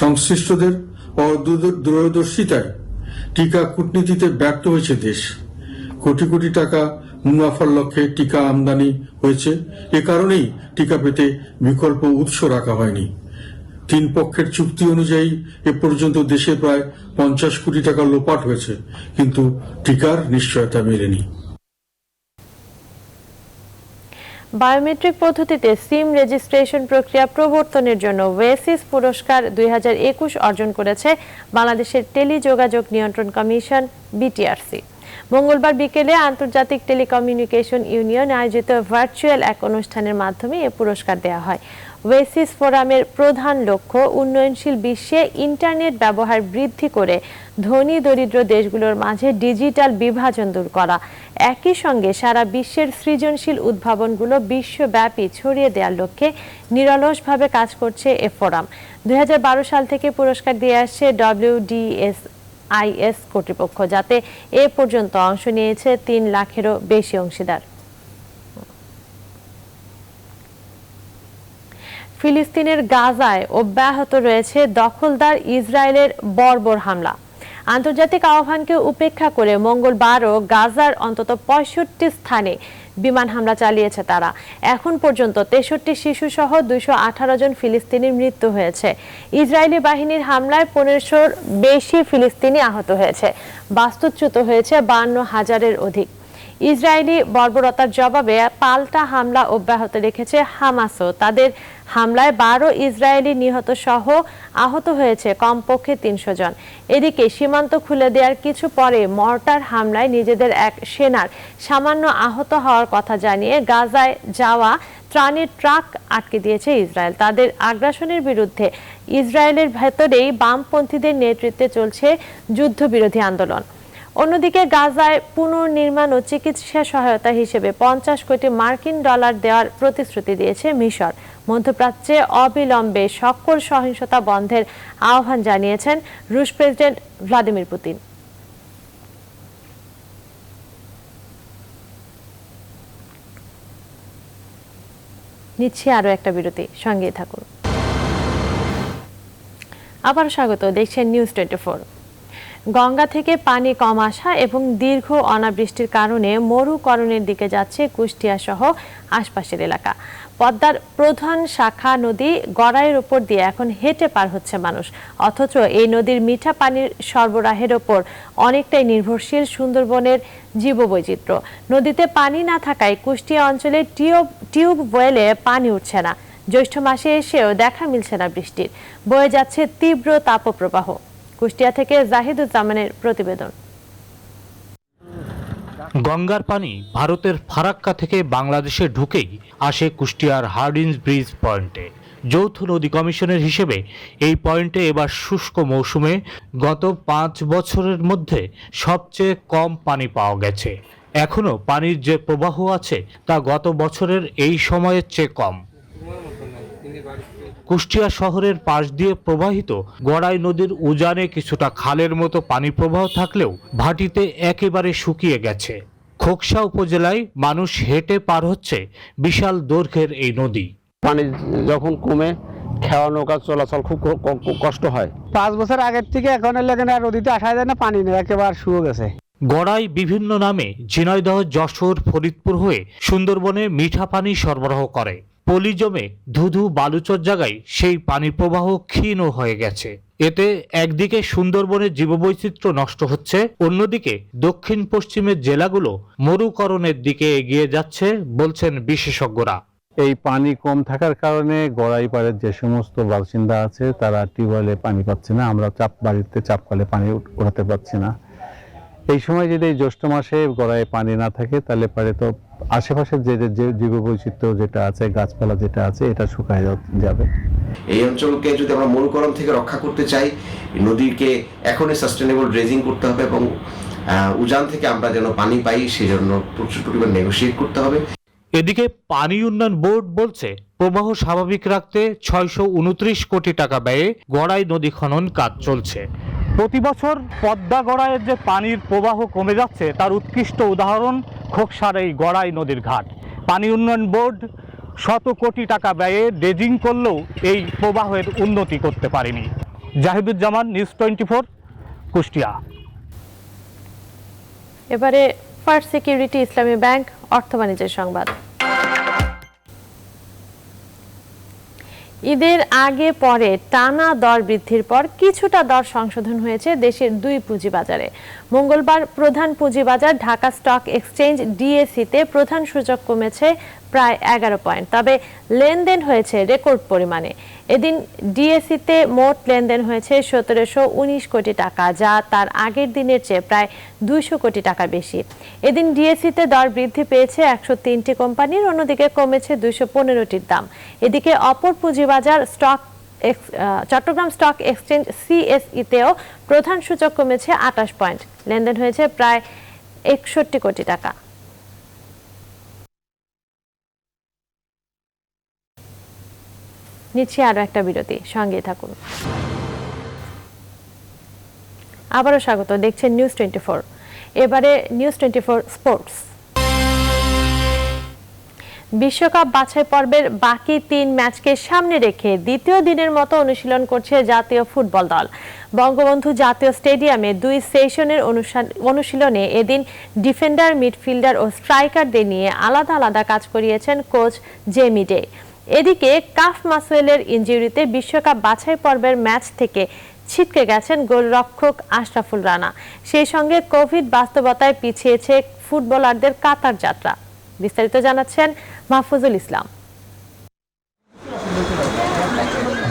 সংশ্লিষ্টদের দূরদর্শিতায় টিকা কূটনীতিতে ব্যর্থ হয়েছে দেশ। কোটি কোটি টাকা মুনাফার লক্ষ্যে টিকা আমদানি হয়েছে, এ কারণেই টিকা পেতে বিকল্প উৎস রাখা হয়নি। 3 পক্ষের চুক্তি অনুযায়ী এ পর্যন্ত দেশে প্রায় 50 কোটি টাকা লোপাট হয়েছে, কিন্তু টিকার নিশ্চয়তা মেলেনি। বায়োমেট্রিক পদ্ধতিতে সিম রেজিস্ট্রেশন প্রক্রিয়া প্রবর্তনের জন্য ওয়েসিস পুরস্কার 2021 অর্জন করেছে বাংলাদেশের টেলিযোগাযোগ নিয়ন্ত্রণ কমিশন বিটিআরসি। মঙ্গলবার বিকেলে আন্তর্জাতিক টেলিকমিউনিকেশন ইউনিয়ন আয়োজিত ভার্চুয়াল এক অনুষ্ঠানের মাধ্যমে এ পুরস্কার দেওয়া হয়। ওয়েসিস ফোরামের প্রধান লক্ষ্য উন্নয়নশীল বিশ্বে ইন্টারনেট ব্যবহার বৃদ্ধি করে ধনী দরিদ্র দেশগুলোর মাঝে ডিজিটাল বিভাজন দূর করা, একই সঙ্গে সারা বিশ্বের সৃজনশীল উদ্ভাবনগুলো বিশ্বব্যাপী ছড়িয়ে দেওয়ার লক্ষ্যে নিরলসভাবে কাজ করছে এ ফোরাম। 2012 সাল থেকে পুরস্কার দিয়ে আসছে WDSIS কর্তৃপক্ষ, যাতে এ পর্যন্ত অংশ নিয়েছে 3 লাখেরও বেশি অংশীদার। ফিলিস্তিনের গাজায় অব্যাহত রয়েছে দখলদার ইসরায়েলের বর্বর হামলা। আন্তর্জাতিক আহ্বানকে উপেক্ষা করে মঙ্গলবারও গাজার অন্তত ৬৫ স্থানে বিমান হামলা চালিয়েছে তারা। এখন পর্যন্ত ৬৩ শিশু সহ ২১৮ জন ফিলিস্তিনির মৃত্যু হয়েছে। ইসরায়েলি বাহিনীর হামলায় ১৫০০-র বেশি ফিলিস্তিনি আহত হয়েছে। বাস্তুচ্যুত হয়েছে ৫২,০০০-এর অধিক। ইসরায়েলি বর্বরতার জবাবে পাল্টা হামলা অব্যাহত রেখেছে হামাসও। তাদের হামলায় ১২ ইসরায়েলি নিহত সহ আহত হয়েছে কমপক্ষে ৩০০ জন। এদিকে সীমান্ত খুলে দেওয়ার কিছু পরে মর্টার হামলায় নিজেদের এক সেনার সামান্য আহত হওয়ার কথা জানিয়ে গাজায় যাওয়া ত্রাণের ট্রাক আটকে দিয়েছে ইসরায়েল। তাদের আগ্রাসনের বিরুদ্ধে ইসরায়েলের ভেতরেই বামপন্থীদের নেতৃত্বে চলছে যুদ্ধবিরোধী আন্দোলন। অন্যদিকে গাজায় পুনর্নির্মাণ ও চিকিৎসা সহায়তা হিসেবে ৫০ কোটি মার্কিন ডলার দেওয়ার প্রতিশ্রুতি দিয়েছে মিশর। মধ্যপ্রাচ্যে অবিলম্বে সকল সহিংসতা বন্ধের আহ্বান জানিয়েছেন রুশ প্রেসিডেন্ট ভ্লাদিমির পুতিন। নিচ্ছে আরো একটা বিরতি, সঙ্গেই থাকুন। আবার স্বাগত, দেখছেন নিউজ 24। গঙ্গা থেকে পানি কম আসা এবং দীর্ঘ অনাবৃষ্টির কারণে মরুকরণের দিকে যাচ্ছে কুষ্টিয়া সহ আশপাশের এলাকা। পদ্মার প্রধান শাখা নদী গড়াইয়ের উপর দিয়ে এখন হেঁটে পার হচ্ছে মানুষ। অথচ এই নদীর মিঠা পানির সরবরাহের ওপর অনেকটাই নির্ভরশীল সুন্দরবনের জীববৈচিত্র্য। নদীতে পানি না থাকায় কুষ্টিয়া অঞ্চলে টিউবওয়েলে পানি উঠছে না। জ্যৈষ্ঠ মাসে এসেও দেখা মিলছে না বৃষ্টির। বয়ে যাচ্ছে তীব্র তাপপ্রবাহ। কুষ্টিয়া থেকে জাহিদুজ্জামানের প্রতিবেদন। গঙ্গার পানি ভারতের ফারাক্কা থেকে বাংলাদেশে ঢুকেই আসে কুষ্টিয়ার হার্ডিঞ্জ ব্রিজ পয়েন্টে। যৌথ নদী কমিশনের হিসেবে এই পয়েন্টে এবার শুষ্ক মৌসুমে গত ৫ বছরের মধ্যে সবচেয়ে কম পানি পাওয়া গেছে। এখনো পানির যে প্রবাহ আছে তা গত বছরের এই সময়ের চেয়ে কম। কুষ্টিয়া শহরের পাশ দিয়ে প্রবাহিত গড়াই নদীর উজানে কিছুটা খালের মতো পানি প্রবাহ থাকলেও ভাটিতে একেবারে শুকিয়ে গেছে। খোকসা উপজেলায় মানুষ হেঁটে পার হচ্ছে বিশাল দৈর্ঘ্যের এই নদী। পানি যখন কমে খেওয়া নৌকা চলাচল খুব কষ্ট হয়। 5 বছর আগের থেকে এখন নদীতে আসা যায় না, পানি নেই, একেবারে শুকিয়ে গেছে। গড়াই বিভিন্ন নামে ঝিনাইদহ, যশোর, ফরিদপুর হয়ে সুন্দরবনে মিঠা পানি সরবরাহ করে। পলি জমে ধুধু বালুচর জায়গায় সেই পানি প্রবাহ ক্ষীণ হয়ে গেছে। এতে একদিকে সুন্দরবনের জীববৈচিত্র্য নষ্ট হচ্ছে, অন্যদিকে দক্ষিণ পশ্চিমের জেলাগুলো মরুকরণের দিকে এগিয়ে যাচ্ছে বলছেন বিশেষজ্ঞরা। এই পানি কম থাকার কারণে গড়াই পাড়ের যে সমস্ত বাসিন্দা আছে তারা টিউবওয়েলে পানি পাচ্ছে না। আমরা বাড়িতে চাপকলে পানি উঠাতে পারছি না। এই সময় যদি এই জ্যৈষ্ঠ মাসে গড়ায় পানি না থাকে তাহলে পারে তো আশেপাশের যে জীববৈচিত্র্য যেটা আছে, গাছপালা যেটা আছে, এটা শুকায় যাবে। এই অঞ্চলকে যদি আমরা মরুকরণ থেকে রক্ষা করতে চাই, নদীকে এখনই সাস্টেনেবল ড্রেজিং করতে হবে এবং উজান থেকে আমরা যেন পানি পাই সেজন্য প্রচুর পরিমাণ নেগোশিয়েট করতে হবে। এদিকে পানি উন্নয়ন বোর্ড বলছে প্রবাহ স্বাভাবিক রাখতে ৬২৯ কোটি টাকা ব্যয়ে গড়াই নদী খনন কাজ চলছে। প্রতি বছর পদ্মা গড়াইয়ের যে পানির প্রবাহ কমে যাচ্ছে তার উৎকৃষ্ট উদাহরণ খোকসার এই গড়াই নদীর ঘাট। পানি উন্নয়ন বোর্ড শত কোটি টাকা ব্যয়ে ড্রেজিং করলেও এই প্রবাহের উন্নতি করতে পারেনি। জাহিদুজ্জামান, নিউজ 24, কুষ্টিয়া। এবারে ফার্স্ট সিকিউরিটি ইসলামী ব্যাংক অর্থ বাণিজ্যের সংবাদ। ঈদের আগে পরে টানা দর বৃদ্ধির পর কিছুটা দর সংশোধন হয়েছে দেশের 2 পুঁজিবাজারে। মঙ্গলবার প্রধান পুঁজিবাজার ঢাকা স্টক এক্সচেঞ্জ ডিএসইতে প্রধান সূচক কমেছে প্রায় 11 পয়েন্ট, তবে লেনদেন হয়েছে রেকর্ড পরিমাণে। এদিন ডিএসইতে মোট লেনদেন হয়েছে ১৭১৯ কোটি টাকা, যা তার আগের দিনের চেয়ে প্রায় 200 কোটি টাকা বেশি। এদিন ডিএসইতে দর বৃদ্ধি পেয়েছে 103টি কোম্পানির, অন্যদিকে কমেছে 215টির দাম। এদিকে অপর পুঁজিবাজার চট্টগ্রাম স্টক এক্সচেঞ্জ সিএসইতেও প্রধান সূচক কমেছে 28 পয়েন্ট, লেনদেন হয়েছে প্রায় 61 কোটি টাকা। নিচ্ছে আরো একটা বিরতি, সঙ্গেই থাকুন। আবারও স্বাগত, দেখছেন নিউজ 24। এবারে নিউজ 24 স্পোর্টস। বিশ্বকাপ বাছাই পর্বের বাকি 3 ম্যাচকে সামনে রেখে দ্বিতীয় দিনের মতো অনুশীলন করছে জাতীয় ফুটবল দল। বঙ্গবন্ধু জাতীয় স্টেডিয়ামে 2 সেশনের অনুশীলনে এদিন ডিফেন্ডার, মিডফিল্ডার ও স্ট্রাইকারদের নিয়ে আলাদা আলাদা কাজ করিয়েছেন কোচ জেমি ডে। এদিকে কাফ মাসওয়েলের ইনজুরিতে বিশ্বকাপ বাছাই পর্বের ম্যাচ থেকে ছিটকে গেছেন গোলরক্ষক আশরাফুল রানা। সেই সঙ্গে কোভিড বাস্তবতায় পিছিয়েছে ফুটবলারদের কাতার যাত্রা। বিস্তারিত জানাচ্ছেন মাহফুজুল ইসলাম।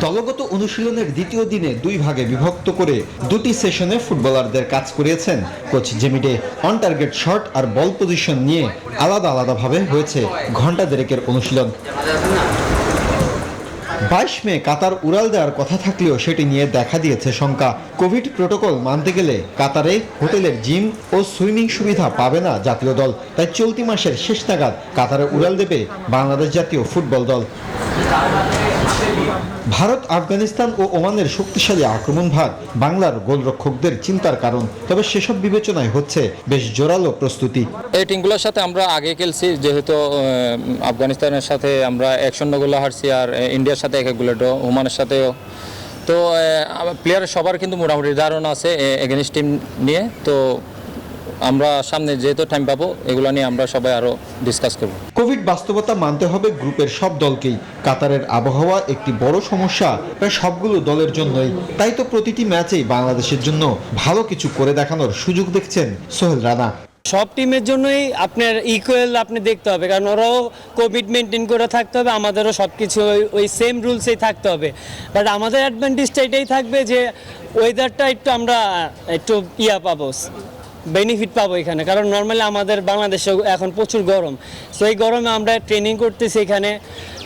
দলগত অনুশীলনের দ্বিতীয় দিনে 2 ভাগে বিভক্ত করে 2টি সেশনে ফুটবলারদের কাজ করিয়েছেন কোচ জেমিডে। অন টার্গেট শট আর বল পজিশন নিয়ে আলাদা আলাদাভাবে হয়েছে ঘন্টা দেড়েকের অনুশীলন। 22 মে কাতার উড়াল দেওয়ার কথা থাকলেও সেটি নিয়ে দেখা দিয়েছে শঙ্কা। কোভিড প্রোটোকল মানতে গেলে কাতারে হোটেলের জিম ও সুইমিং সুবিধা পাবে না জাতীয় দল। তাই চলতি মাসের শেষ নাগাদ কাতারে উড়াল দেবে বাংলাদেশ জাতীয় ফুটবল দল। ভারত, আফগানিস্তান ও ওমানের শক্তিশালী আক্রমণ ভাগ বাংলার গোলরক্ষকদের চিন্তার কারণ। তবে সেসব বিবেচনায় হচ্ছে বেশ জোরালো প্রস্তুতি। এই টিমগুলোর সাথে আমরা আগে খেলছি, যেহেতু আফগানিস্তানের সাথে আমরা 1-0 গোলে হারছি, আর ইন্ডিয়ার সাথে 1 গোলে ড্র, ওমানের সাথেও। তো প্লেয়ার সবার কিন্তু মোটামুটি ধারণা আছে এগেনস্ট টিম নিয়ে। তো আমরা সামনে যেহেতু টাইম পাবো, এগুলো নিয়ে আমরা সবাই আরো ডিসকাস করব। কোভিড বাস্তবতা মানতে হবে গ্রুপের সব দলকেই। কাতারের আবহাওয়া একটি বড় সমস্যা প্রায় সবগুলো দলের জন্যই। তাই তো প্রতিটি ম্যাচেই বাংলাদেশের জন্য ভালো কিছু করে দেখানোর সুযোগ দেখছেন সোহেল রানা। সব টিমের জন্যই আপনার ইকুয়াল আপনি দেখতে হবে, কারণ ওরাও কোভিড মেনটেন করে থাকতে হবে, আমাদেরও সব কিছু ওই সেম রুলসেই থাকতে হবে। বাট আমাদের অ্যাডভান্টেজটা এটাই থাকবে যে ওয়েদারটা আমরা একটু পাবো, বেনিফিট পাবো এখানে। কারণ নর্মালি আমাদের বাংলাদেশে এখন প্রচুর গরম, সো এই গরমে আমরা ট্রেনিং করতেছি এখানে,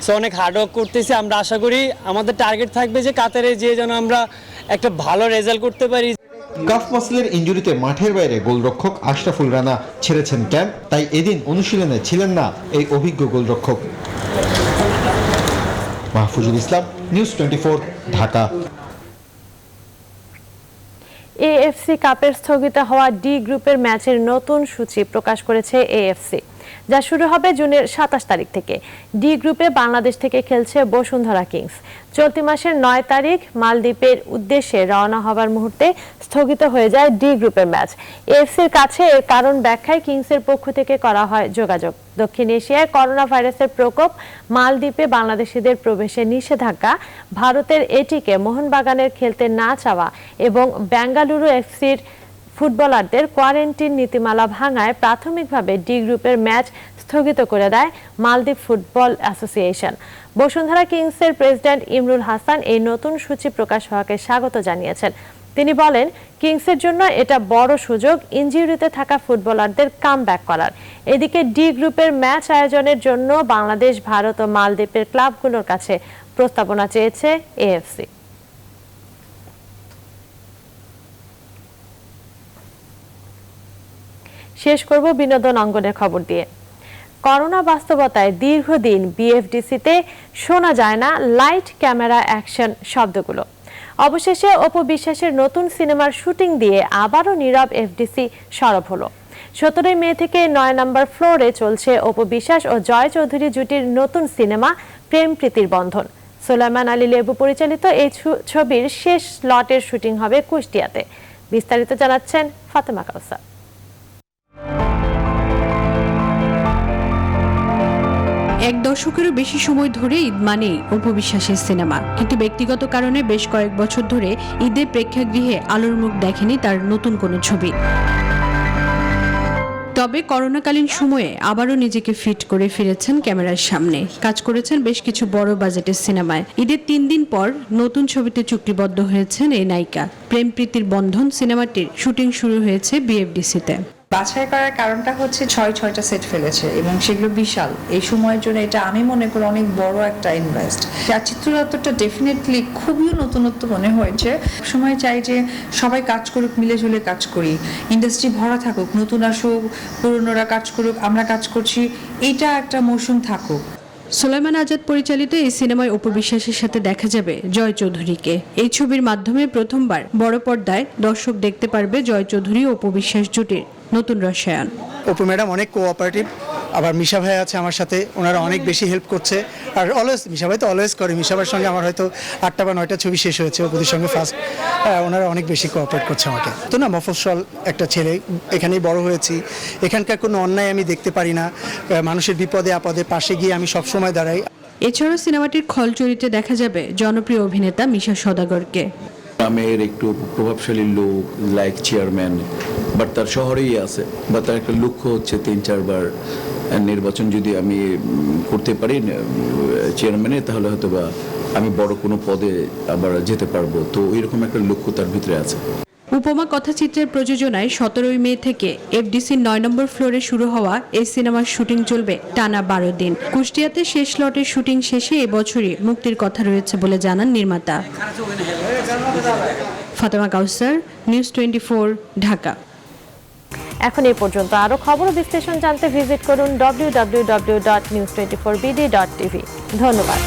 সো অনেক হার্ডওয়ার্ক করতেছি। আমরা আশা করি আমাদের টার্গেট থাকবে যে কাতারে যেন আমরা একটা ভালো রেজাল্ট করতে পারি। কাফ মাসলের ইনজুরিতে মাঠের বাইরে গোলরক্ষক আশরাফুল রানা ছেড়েছেন ক্যাম্প, তাই এদিন অনুশীলনে ছিলেন না এই অভিজ্ঞ গোলরক্ষক। মাহফুজুল ইসলাম, নিউজ 24, ঢাকা। এএফসি কাপের স্থগিত হওয়া ডি গ্রুপের ম্যাচের নতুন সূচি প্রকাশ করেছে এএফসি, যা শুরু হবে জুনের 27 তারিখ থেকে। ডি গ্রুপে বাংলাদেশ থেকে খেলছে বসুন্ধরা কিংস। চলতি মাসের 9 তারিখ মালদ্বীপের উদ্দেশ্যে রওনা হবার মুহূর্তে স্থগিত হয়ে যায় ডি গ্রুপের ম্যাচ। এএফসির কাছে এর কারণ ব্যাখ্যায় কিংসের পক্ষ থেকে করা হয় যোগাযোগ। দক্ষিণ এশিয়ায় করোনা ভাইরাসের প্রকোপ, মালদ্বীপে বাংলাদেশিদের প্রবেশে নিষেধাজ্ঞা, ভারতের এটিকে মোহনবাগানের খেলতে না চাওয়া এবং বেঙ্গালুরু এফসির ফুটবলারদের কোয়ারেন্টিন নীতিমালা ভাঙায় প্রাথমিকভাবে ডি গ্রুপের ম্যাচ স্থগিত করে দেয় মালদ্বীপ ফুটবল অ্যাসোসিয়েশন। বসুন্ধরা কিংসের প্রেসিডেন্ট ইমরুল হাসান এই নতুন সূচি প্রকাশ হওয়াকে স্বাগত জানিয়েছেন। তিনি বলেন, কিংসের জন্য এটা বড় সুযোগ ইনজুরিতে থাকা ফুটবলারদের কামব্যাক করার। এদিকে ডি গ্রুপের ম্যাচ আয়োজনের জন্য বাংলাদেশ, ভারত ও মালদ্বীপের ক্লাবগুলোর কাছে প্রস্তাবনা চেয়েছে এএফসি। শেষ করব বিনোদন অঙ্গনের খবর দিয়ে। করোনা বাস্তবতায় দীর্ঘদিন বিএফডিসিতে শোনা যায় না লাইট, ক্যামেরা, অ্যাকশন শব্দগুলো। অবশেষে অপু বিশ্বাসের নতুন সিনেমার শুটিং দিয়ে আবারও নীরব এফডিসি সরব হলো। 17 মে থেকে 9 নম্বর ফ্লোরে চলছে অপু বিশ্বাস ও জয় চৌধুরী জুটির নতুন সিনেমা প্রেম প্রীতির বন্ধন। সুলাইমান আলী লেবু পরিচালিত এই ছবির শেষ লটের শুটিং হবে কুষ্টিয়াতে। বিস্তারিত জানাচ্ছেন ফাতেমা কাউসার। এক দশকেরও বেশি সময় ধরে ঈদ মানেই অপু বিশ্বাসের সিনেমা, কিন্তু ব্যক্তিগত কারণে বেশ কয়েক বছর ধরে ঈদের প্রেক্ষাগৃহে আলোর মুখ দেখেনি তার নতুন কোনো ছবি। তবে করোনাকালীন সময়ে আবারও নিজেকে ফিট করে ফিরেছেন ক্যামেরার সামনে। কাজ করেছেন বেশ কিছু বড় বাজেটের সিনেমায়। ঈদের 3 দিন পর নতুন ছবিতে চুক্তিবদ্ধ হয়েছেন এই নায়িকা। প্রেম প্রীতির বন্ধন সিনেমাটির শুটিং শুরু হয়েছে বিএফডিসিতে। বাছাই করার কারণটা হচ্ছে 6টা সেট ফেলেছে এবং সেগুলো বিশাল। এই সময়ের জন্য এটা আমি মনে করি অনেক বড় একটা ইনভেস্ট। আর চিত্রনাট্যটা ডেফিনেটলি খুবই নতুনত্ব মনে হয়েছে। সময় চাই যে সবাই কাজ করুক, মিলেঝুলে কাজ করি, ইন্ডাস্ট্রি ভরা থাকুক, নতুন আসুক, পুরনোরা কাজ করুক, আমরা কাজ করছি, এইটা একটা মৌসুম থাকুক। সুলাইমান আজাদ পরিচালিত এই সিনেমায় অপু বিশ্বাসের সাথে দেখা যাবে জয় চৌধুরীকে। এই ছবির মাধ্যমে প্রথমবার বড় পর্দায় দর্শক দেখতে পারবে জয় চৌধুরী ও অপু বিশ্বাস জুটির নতুন রসায়ন। অপু ম্যাডাম অনেক কোঅপারেটিভ, আবার মিশা ভাই আছে আমার সাথে, ওনারা অনেক বেশি হেল্প করছে। আর অলওয়েজ মিশা ভাই তো অলওয়েজ করে, মিশা ভাইয়ের সঙ্গে আমার হয়তো 8টা বা 9টা ছবি শেষ হয়েছে অপুদের সঙ্গে ফার্স্ট। ওনারা অনেক বেশি কোঅপারেট করছে আমাকে। তো না, মফস্বল একটা ছেলে, এখানেই বড় হয়েছি, এখানকার কোনো অন্যায় আমি দেখতে পারি না, মানুষের বিপদে আপদে পাশে গিয়ে আমি সবসময় দাঁড়াই। এছাড়াও সিনেমাটির খল চরিত্রে দেখা যাবে জনপ্রিয় অভিনেতা মিশা সওদাগরকে। গ্রামের একটু প্রভাবশালী লোক, লাইক চেয়ারম্যান, বাট তার শহরেই আছে, বা তার একটা লক্ষ্য হচ্ছে 3-4 বার নির্বাচন যদি আমি করতে পারি চেয়ারম্যানে, তাহলে হয়তো বা আমি বড় কোনো পদে আবার যেতে পারবো। তো এরকম একটা লক্ষ্য তার ভিতরে আছে। উপমা কথাচিত্রের প্রযোজনায় 17 মে থেকে এফডিসি 9 নম্বর ফ্লোরে শুরু হওয়া এই সিনেমার শুটিং চলবে টানা 12 দিন। কুষ্টিয়াতে শেষ লটের শুটিং শেষে এবছরই মুক্তির কথা রয়েছে বলে জানান নির্মাতা। ফাতেমা কাউসার, নিউজ 24, ঢাকা। এখন এই পর্যন্ত। আরো খবর ও বিশ্লেষণ জানতে ভিজিট করুন www.news24bd.tv। ধন্যবাদ।